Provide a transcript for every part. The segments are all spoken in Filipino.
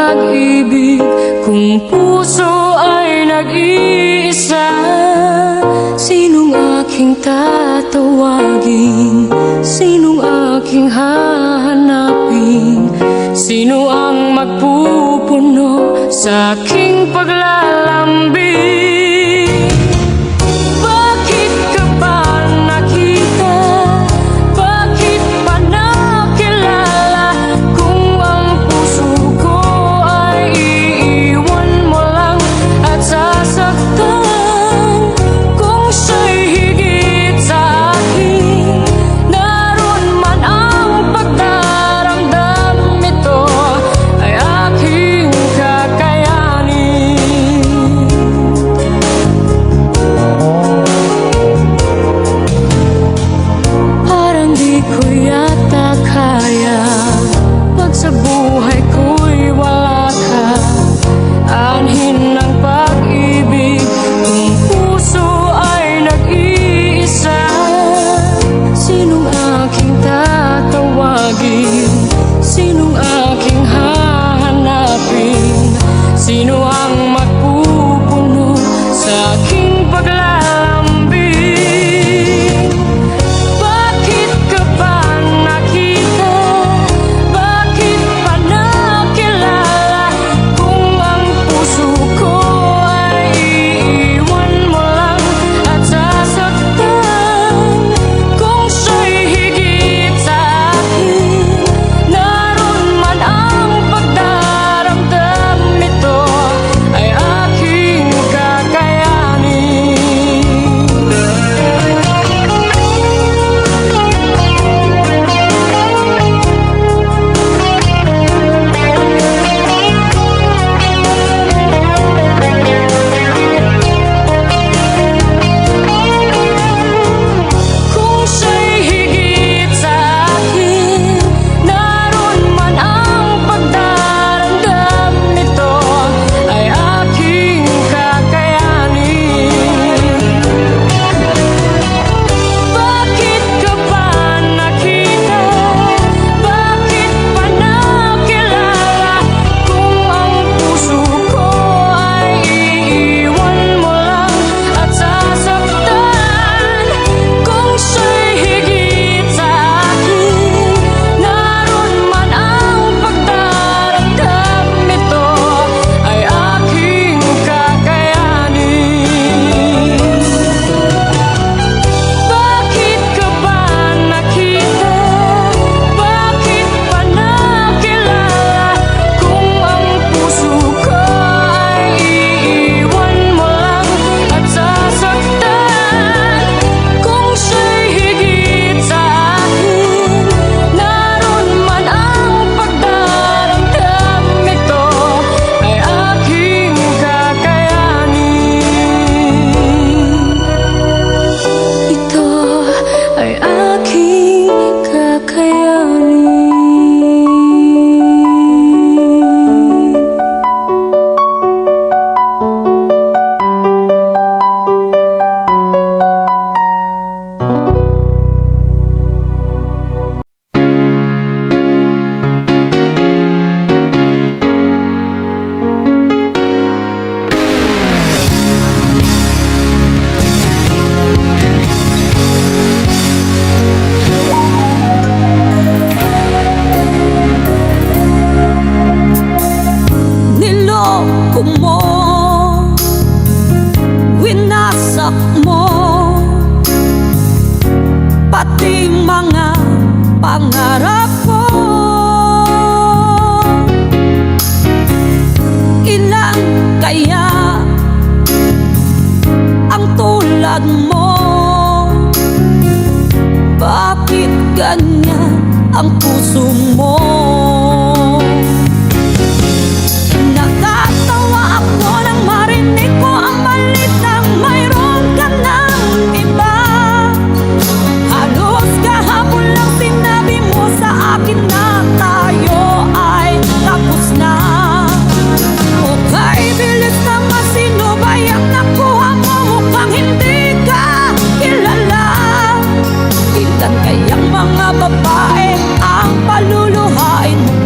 pag-ibig kung puso ay nag-iisa? Sinong aking tatawagin? Sinong aking hahanapin? Sino ang magpupuno sa aking paglalambing? Bakit ka ba nakita? Bakit pa nakilala? Kung ang puso ko ay iiwan mo lang at sasaktan, kung siya'y higit sa akin, naroon man ang pagdaramdam, ito ay aking kakayanin. Parang di ko yata kaya pag sa buhay ko'y wala ka. Anhin ng pag-ibig kung puso ay nag-iisa. Sinong aking tatawagin? Sinong aking hahanapin? Sino ang magpupuno sa aking paglalambing? Bakit ka ba nakita? Bakit pa nakilala? Kung ang puso ko ay iiwan mo lang at sasaktan, kung siya'y higit sa akin, naroon man ang pagdaramdam, ito ay aking kakayanin. Kung siya'y higit sa akin, naroon man ang pagdaramdam, ito ay aking kakayanin. Bakit ka ba nakita? Bakit pa nakilala? Kung ang puso ko ay iiwan mo lang at sasaktan, kung siya'y higit sa akin, naroon man ang pagdaramdam, ito ay aking kakayanin. Bakit ka ba nakita? Bakit pa nakilala? Kung ang puso ko ay iiwan mo lang at sasaktan, kung siya'y higit sa akin, naroon man ang pagdaramdam, ito ay aking kakayanin. Ito ay aking kakayanin. Niloko mo, winasak mo, pati mga pangarap ko. Ilan kaya ang tulad mo? Bakit ganyan ang puso mo? Nakatawa ako nang marinig ko ang balitang mayroon ka ng iba. Halos kahapon lang sinabi mo sa akin na tayo ay tapos na. Okay, bilis naman, sino ba yung nakuha mo? Mukhang hindi ka kilala. Ilan kayang mga babae ang paluluhain mo?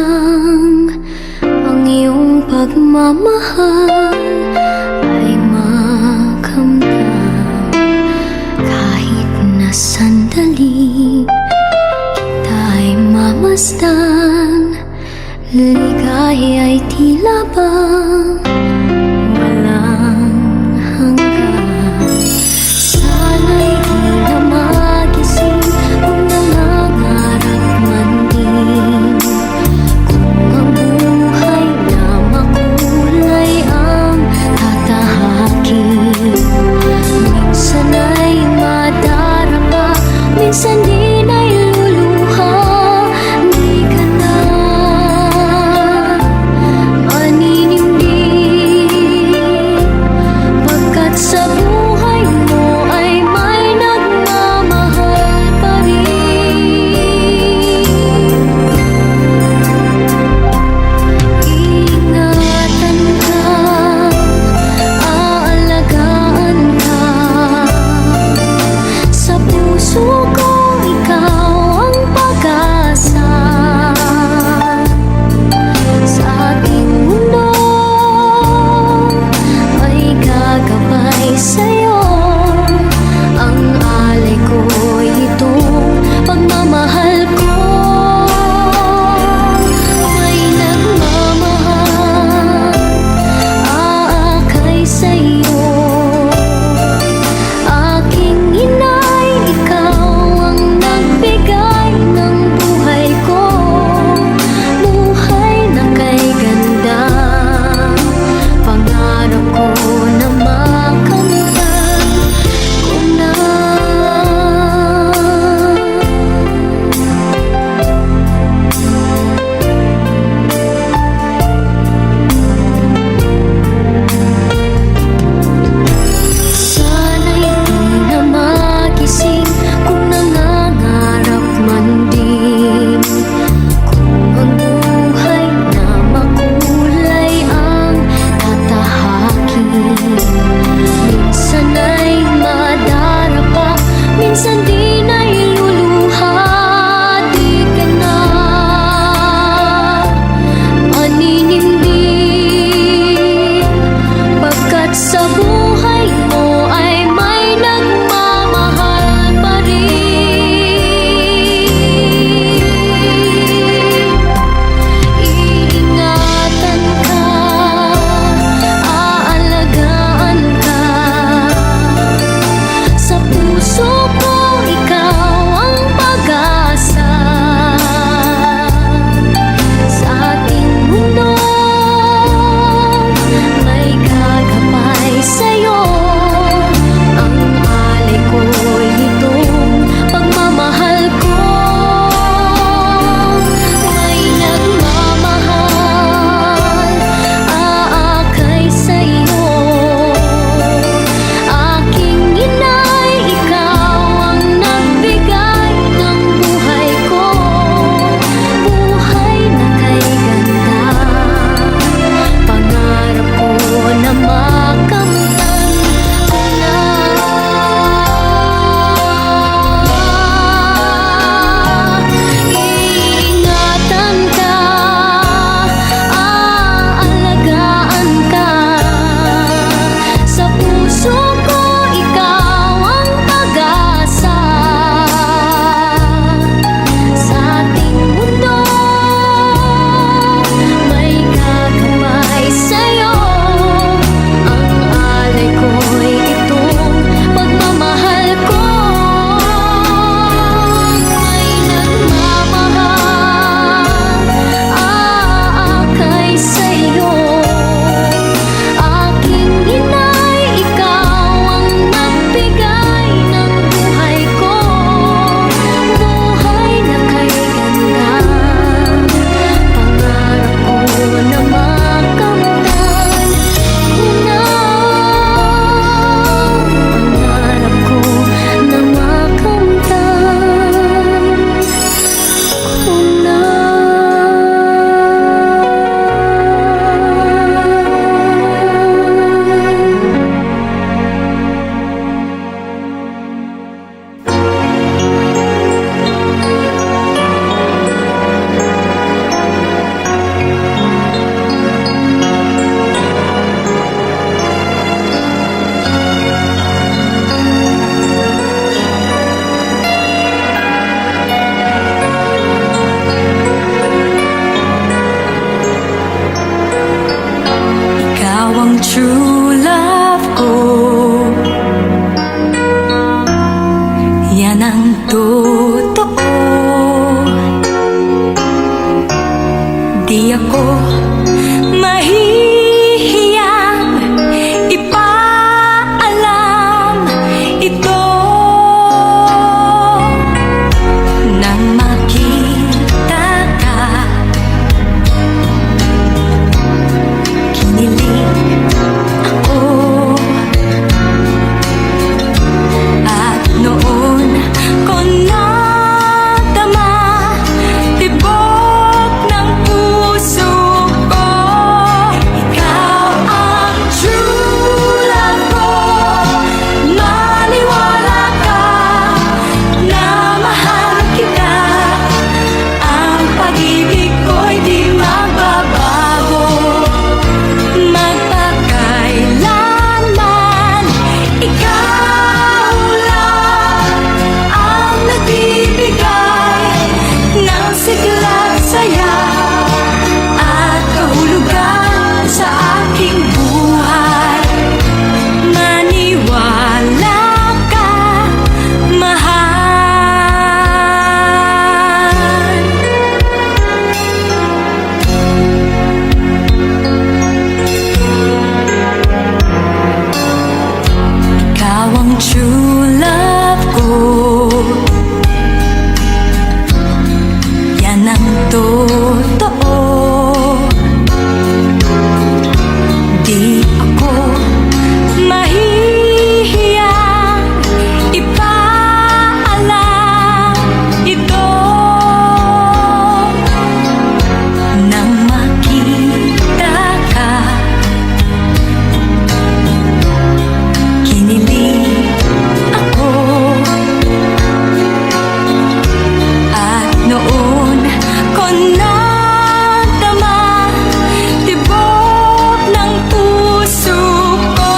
lang ang iyong pagmamahal ay makamdam. Kahit na sandali kita'y mamasdan, ligaya'y tila bang walang hanggan. Sana'y di na magising kung nangangarap man din, kung ang buhay na makulay ang tatahakin. Minsan ay madarama, minsan din ay luluha. Di ka na maninindig true love ko. Yan ang totoo. Di ako mahihiyang ipaalam ito. Nang makita ka, kinilig ako. At noon ko nadama tibok ng puso ko. Ikaw ang true love ko. Maniwala ka na mahal kita. Ang pag-ibig ko'y di magbabago. Magpakailanman ikaw lang ang nagbibigay ng sigla at saya at kahulugan sa aking buhay. Maniwala ka, mahal. Ikaw ang true love ko. Yan ang totoo. Di ako mahihiyang ipaalam ito. Nang makita ka, kinilig ako. At noon ko nadama tibok ng puso ko.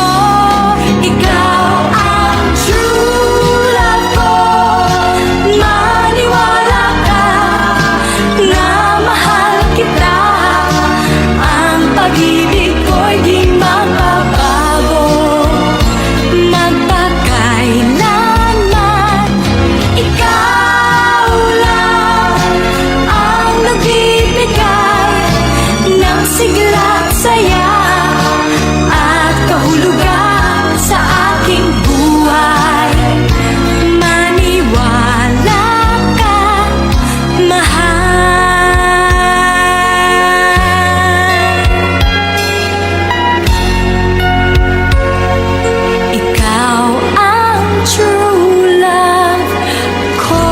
Ikaw ang true love ko. Maniwala ka na mahal kita. Ang pag-ibig ko'y di magbabago. Magpakailanman ikaw lang ang nagbibigay ng sigla at saya at kahulugan sa aking buhay. Maniwala ka, mahal. Ikaw ang true love ko.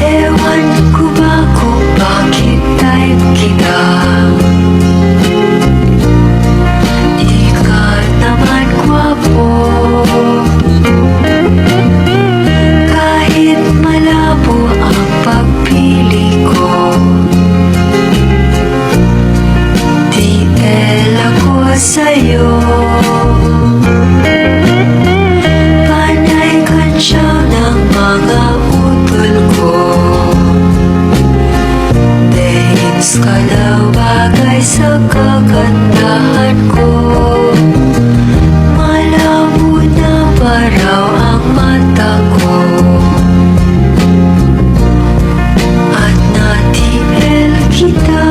Ewan ko ba kung bakit type kita. Di ka naman gwapo. Kahit malabo ang pagpili ko, TL ako sa'yo. Panay kantsaw ng mga utol ko. Days ka daw bagay sa kagandahan ko. Malabo na ba raw ang mata ko? At na-TL kita.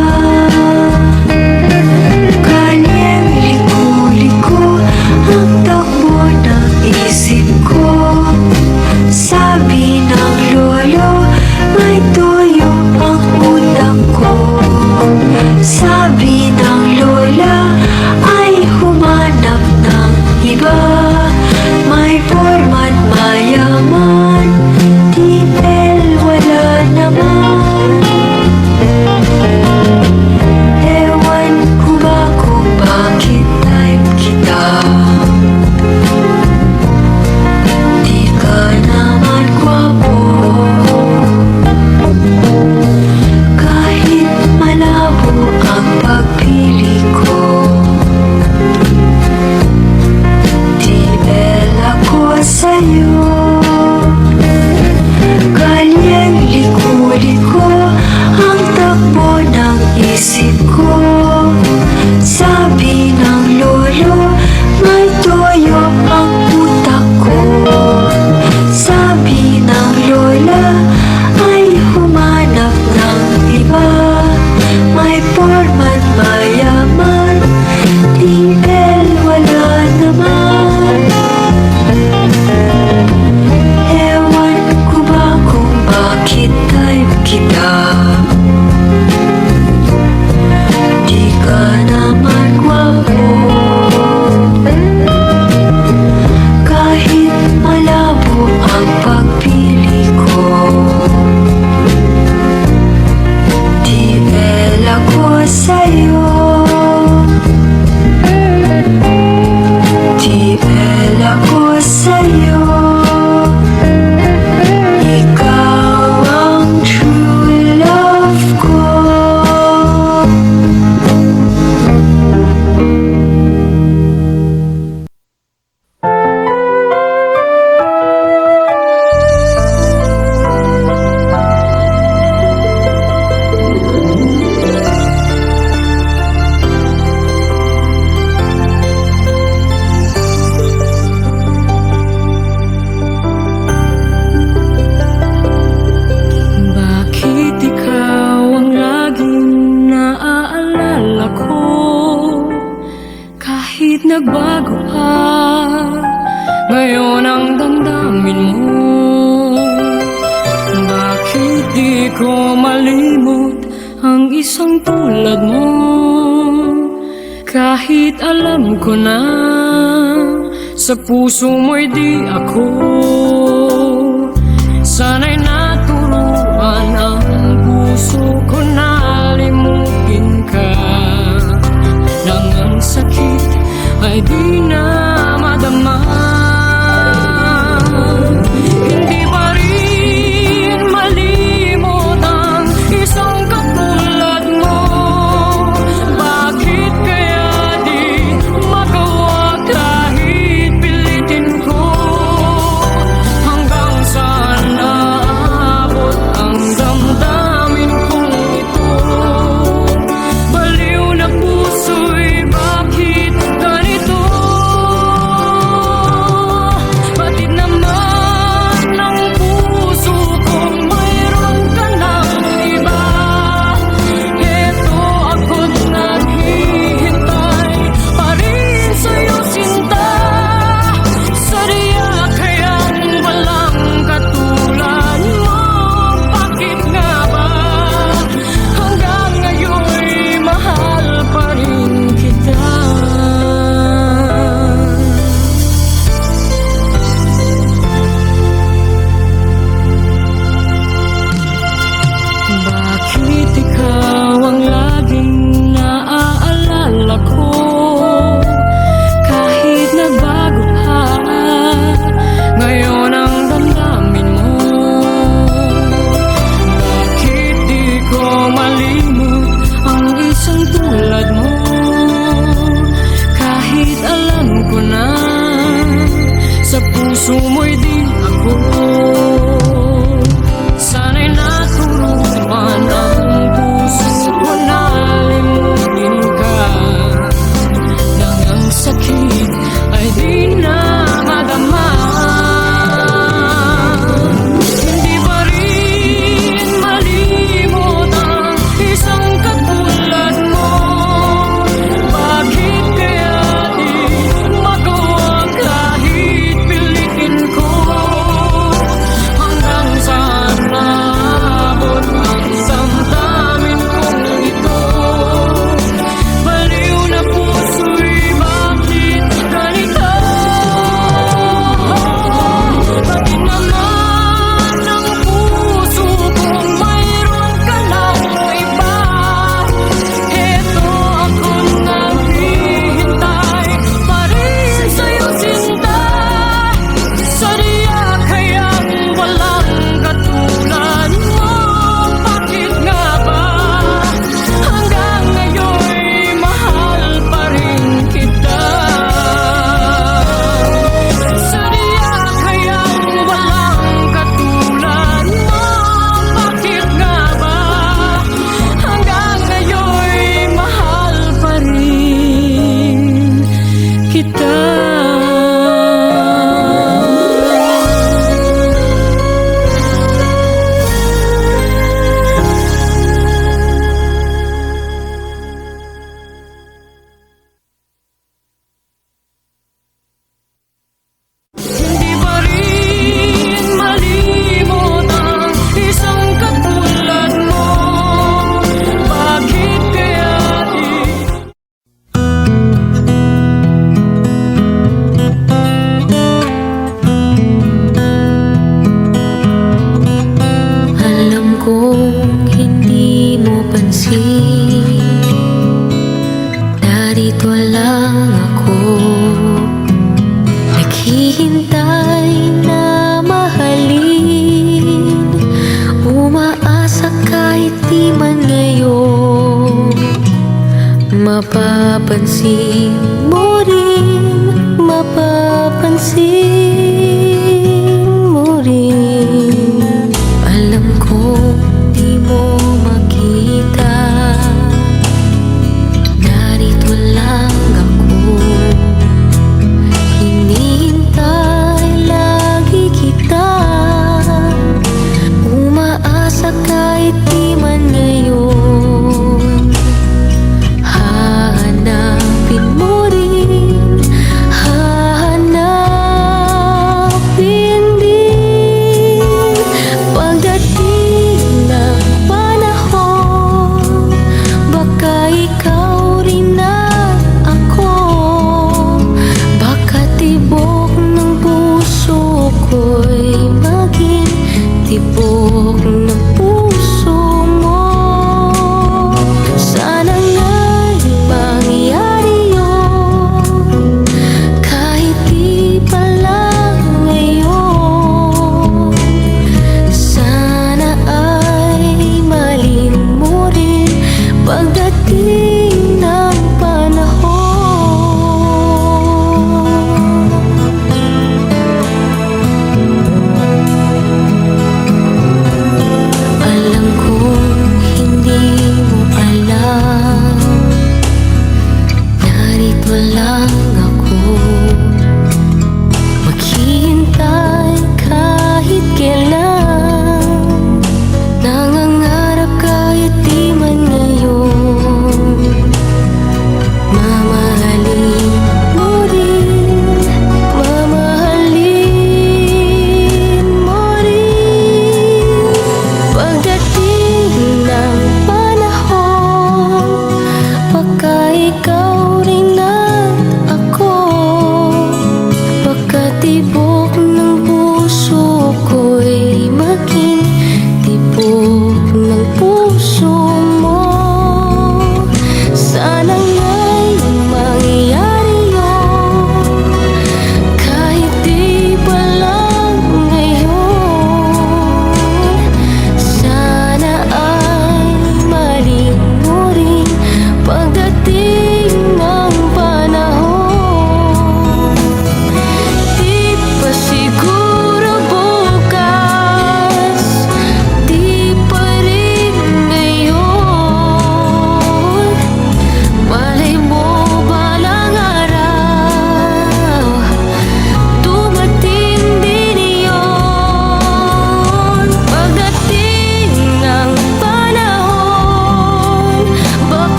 Kanyang liko-liko ang takbo ng isip ko. Sabi ng lolo, may tuyo ang utak ko. Sabi ng lola, ay nagbago ka, ngayon ang damdamin mo. Bakit di ko malimot ang isang tulad mo? Kahit alam ko na sa puso mo'y di ako. Sana'y naturuan ang puso ko na limutin ka, nang ang sakit ay di na madama. Hindi pa rin malimot ang isang katulad mo. Bakit kaya di magawa kahit pilitin ko? Hanggang saan naabot ang damdamin kong ito? Baliw na puso'y bakit ganito? Batid naman ng puso kong mayroon ka ng iba. Eto ako't naghihintay pa rin sa'yo, sinta. Sadya kayang walang katulad mo. Bakit nga ba hanggang ngayon'y mahal pa rin kita? Bakit ikaw ang laging naaalala ko? Kahit nagbago ka, ngayon ang damdamin mo. Bakit di ko malimot ang isang tulad mo? Kahit alam ko na sa puso mo'y di ako. Sana'y naturuan ang puso ko na limutin ka, nang ang sakit ay di na madama. Hindi pa rin malimot ang isang katulad mo. Bakit kaya di magawa kahit pilitin ko? Hanggang saan naabot ang damdamin kong ito? Baliw na puso'y bakit ganito? Bakit naman ang puso kong mayroon ka ng iba? Eto ako't naghihintay pa rin sa'yo, sinta. Sadya kayang walang katulad mo. Bakit nga ba hanggang ngayon'y mahal pa rin kita? Sadya kayang walang katulad mo. Bakit nga ba hanggang ngayon'y mahal pa rin kita? Hindi pa rin malimot ang isang katulad mo. Bakit kaya di Alam kong hindi mo pansin, narito lang ako, naghihintay na mahalin, umaasa kahit di man ngayon. Mapapansin mo rin, mapapansin mo rin. Alam ko di mo makita, narito lang ako, hinihintay lagi kita, umaasa kahit di man ngayon. Hahanapin mo rin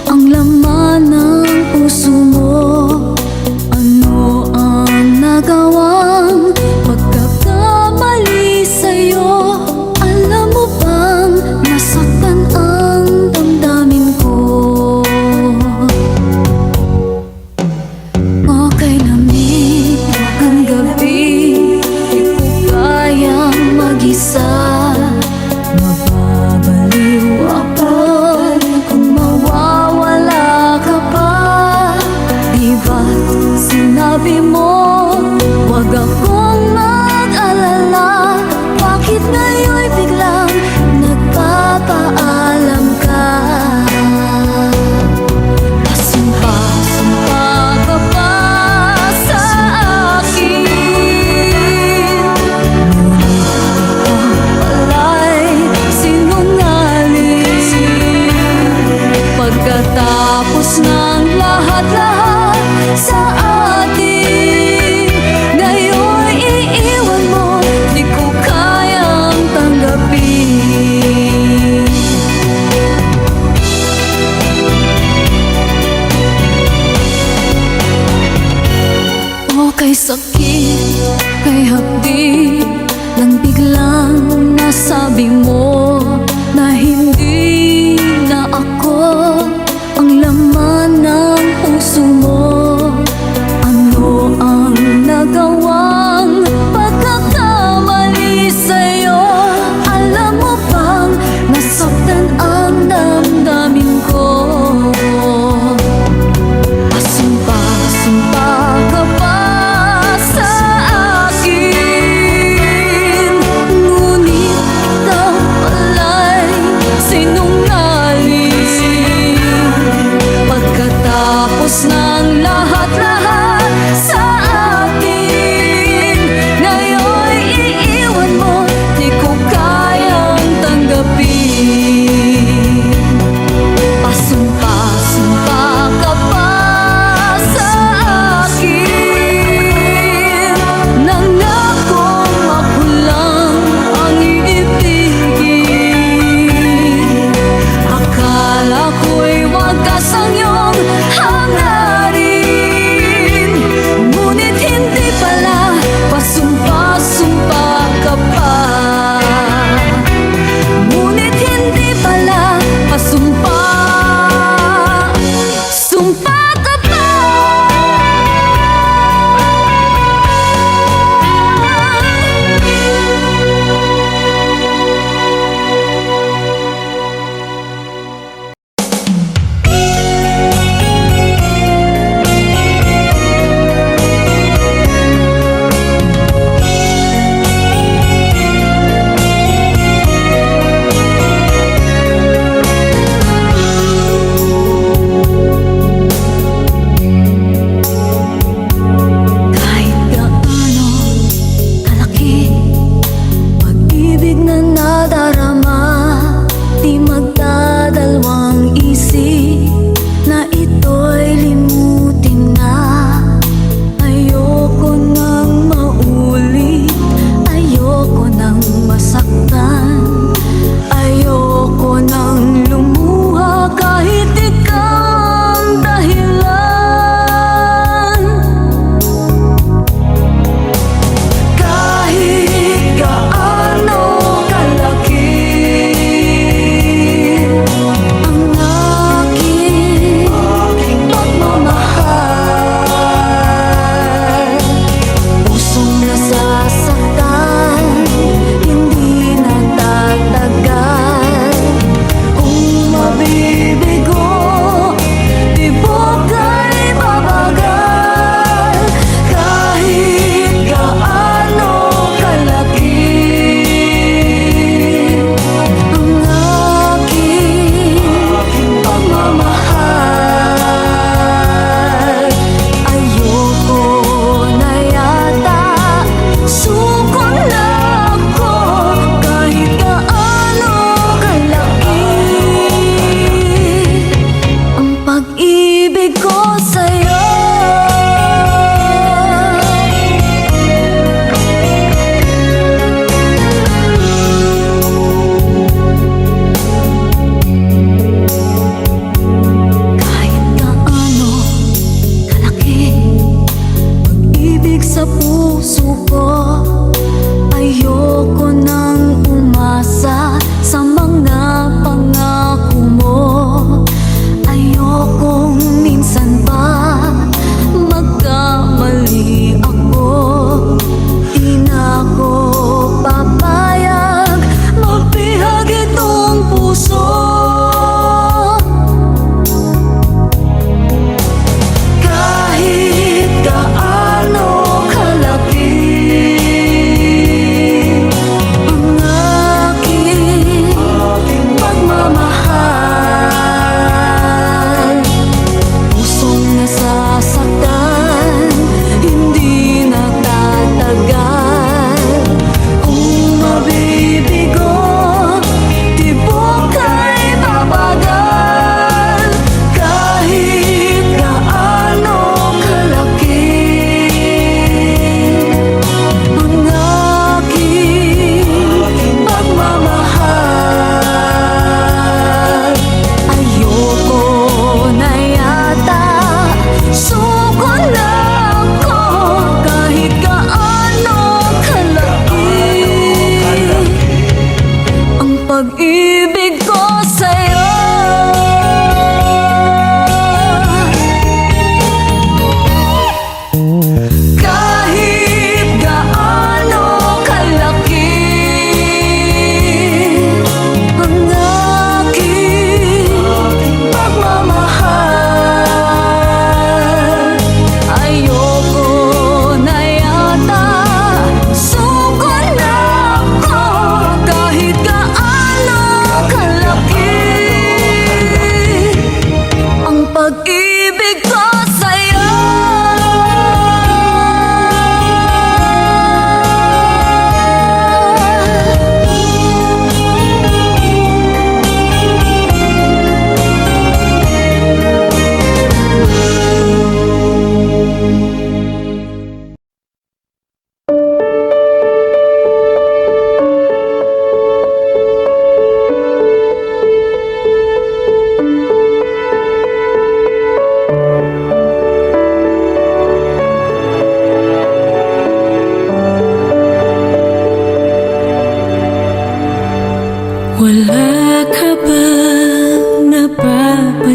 ang laman ng puso mo. Ano ang nagawang pagkakamali sa'yo? Alam mo bang nasaktan ang damdamin ko? Okay lamig ang gabi, di ko kayang mag-isa. Mababaliw ako kung mawawala ka pa. Di ba't sinabi mo, wag akong mag-alala? Bakit ngayon'y biglang nagpapaalam ka? Pasumpa-sumpa ka pa sa akin, ngunit ikaw pala'y sinungaling. Pagkatapos ng lahat-lahat sa atin, ngayon'y iiwan mo, di ko kayang tanggapin. O kay sakit, kay hapdi, nang biglang nasabi mo na hindi na ako ang laman ng puso mo. Ano ang nagawang pagkakamali sa'yo? Alam mo bang nasaktan ang damdamin ko? Pasumpa-sumpa ka pa sa akin, ngunit ikaw pala'y sinungaling. Pagkatapos ng lahat-lahat sa atin, ngayon'y iiwan mo, di ko kayang tanggapin. Pasumpa-sumpa ka pa sa akin, nangakong ako lang ang iibigin. Akala ko'y wagas ang iyong hangarin, ngunit hindi pala. Pasumpa-sumpa ka pa, ngunit hindi pala. Pasumpa-sumpa ka pa. Kahit gaano kalaki pag-ibig na nadarama, di magdadalawang isip na ito'y limutin na. Ayoko nang maulit, ayoko nang masaktan, ayoko nang lumuha kahit ikaw ang dahilan. Kahit gaano kalaki ang aking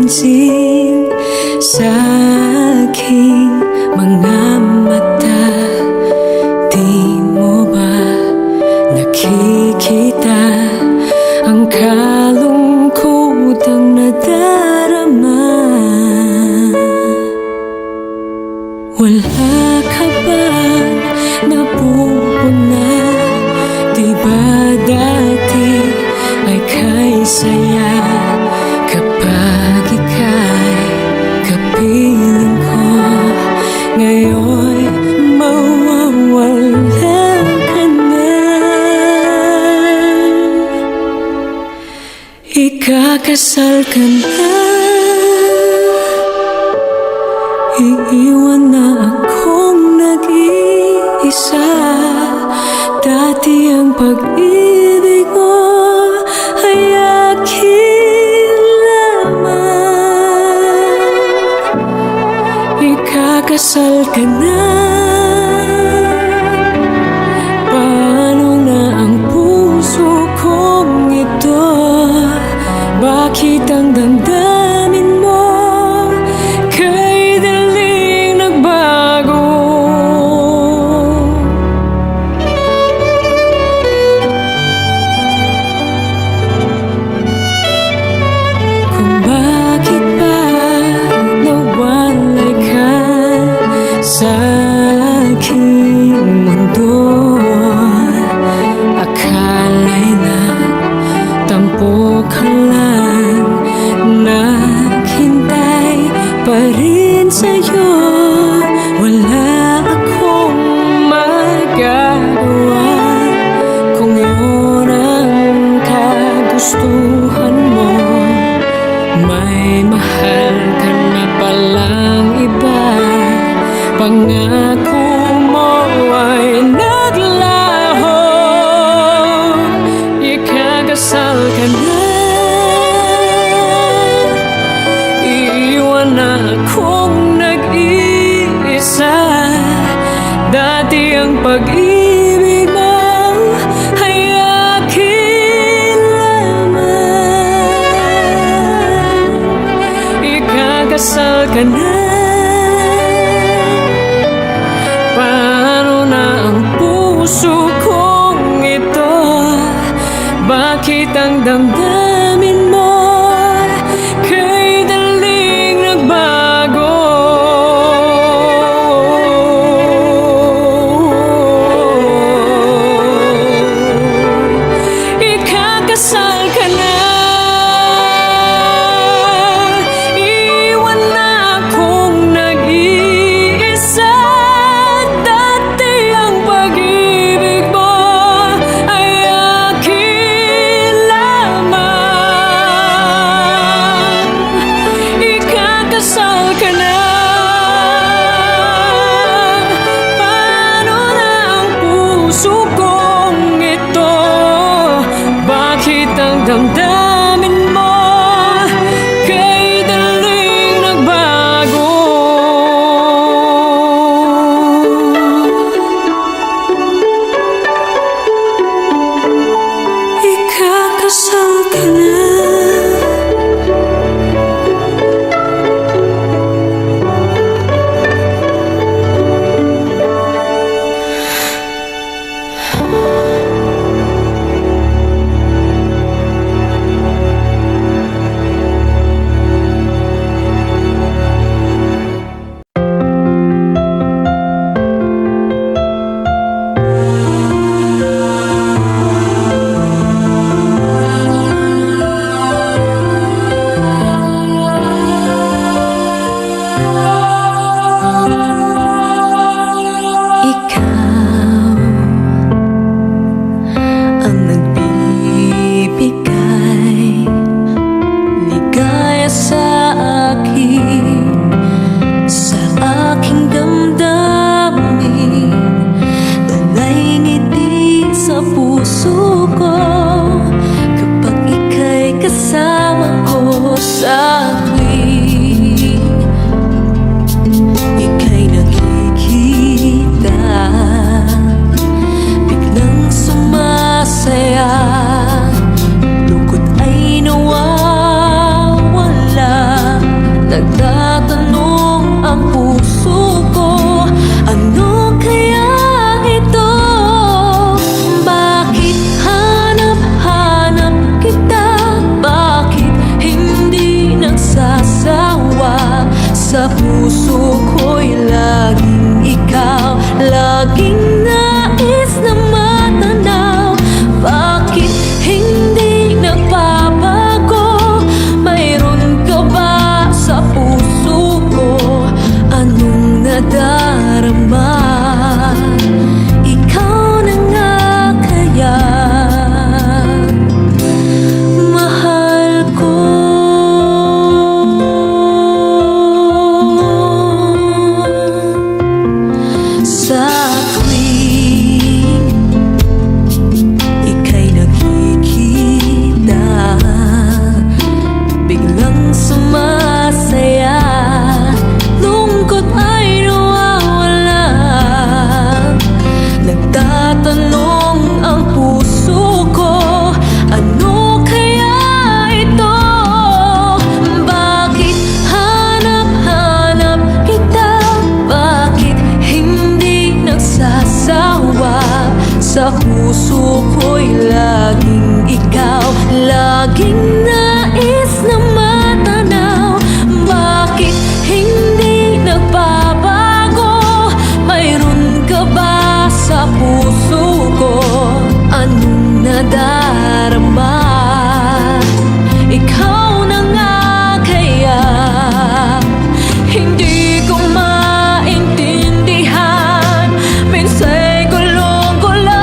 napapansin sa aking mga mata? Di mo ba nakikita ang kalungkotang nadarama? Wala ka bang napupuna? Di ba dati ay kay saya kapag ika'y kapiling ko? Ngayon mawawala ka na. Ikakasal ka na, iiwan na akong nag-iisa. Dati ang pag-ibig mo ay akin lamang. Ikakasal ka na, paano na ang puso kong ito? Bakit ang damdamin mo kay daling nagbago? Kung bakit ba nawalay ka sa aking mundo? Akala'y nagtampo ka lang, naghintay pa rin sa'yo. Wala akong magagawa kung yun ang kagustuhan mo. May mahal ka na palang iba, pangako mo ay naglaho. Ikakasal ka na, iiwan na akong nag-iisa. Dati ang pag-ibig mo ay akin lamang. Ikakasal ka na, paano na ang puso kong ito? Bakit ang damdamin mo kay daling nagbago? Ikakasal ka na, iwan na akong nag-iisa. Dati ang pag-ibig mo ay akin lamang. Ikakasal ka na, paano na ang puso kong ito? Bakit ang damdamin mo kay daling nagbago? Ikakasal ka na, Sa puso ko'y laging ikaw, laging nais na matanaw. Bakit hindi nagbabago? Mayroon ka ba sa puso ko? Anong nadarama? Ikaw na nga kaya mahal ko. Sa tuwing ika'y nakikita, biglang sumasaya, lungkot ay nawawala. Nagtatanong ang puso ko, ano kaya ito? Bakit hanap-hanap kita? Bakit hindi nagsasawa? Sa puso ko'y laging ikaw, laging nais na matanaw. Bakit hindi nagbabago? Mayroon ka ba sa puso ko? Anong nadarama? Ikaw na nga kaya hindi ko maintindihan. Minsa'y gulong-gulo,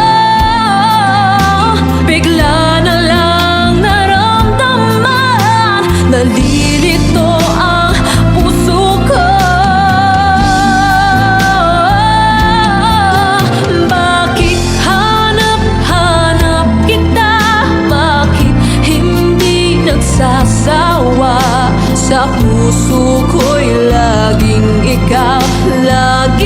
bigla na lang naramdaman. Nalilito ang puso ko. Bakit hanap-hanap kita? Bakit hindi nagsasawa? Sa puso ko'y laging ikaw, lagi